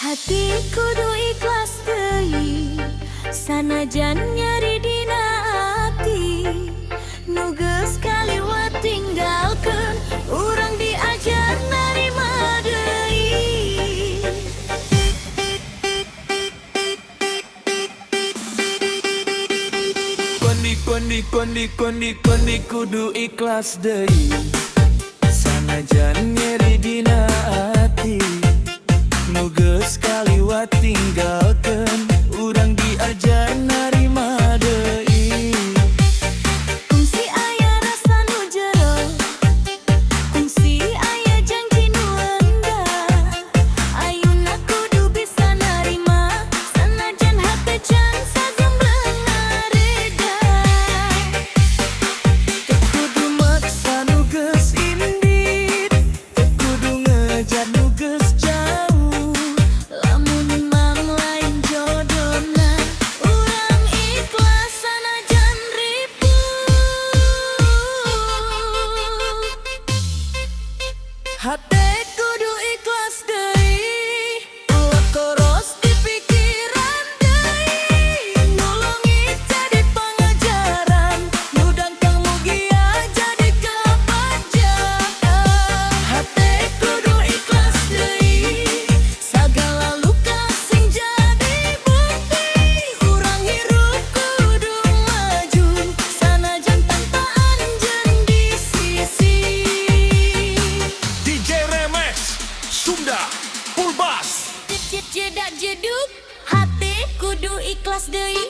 Hati kudu ikhlas deui sanajan nyeri dina ati nu geus kaliwat tinggalkeun urang diajar narima deui. Kondi kudu ikhlas deui sanajan nyeri dina ati nu geus kaliwat tinggalkeun urang diajar narima deui. Kungsi aya rasa nu jero, kungsi aya janji nu endah. Ayeuna kudu bisa narima sanajan hate can sagembleng nareda. Teu kudu maksa nu geus indit, teu kudu ngejar nu geus jauh. Lamun mang lain jodona, urang ikhlas sanajan ripuh. Hate kudu ikhlas deui, ulah koros di pikiran deui. Nulungi jadi pangajaran, mudahkan mugia jadi kebahagiaan. Hate kudu ikhlas deui, sagala luka sing jadi bukti. Urang hirup kudu maju, sanajan tanpa anjeun di sisi. DJ Remix Sunda Full Bass. Jedak jeduk, hati kudu ikhlas deui.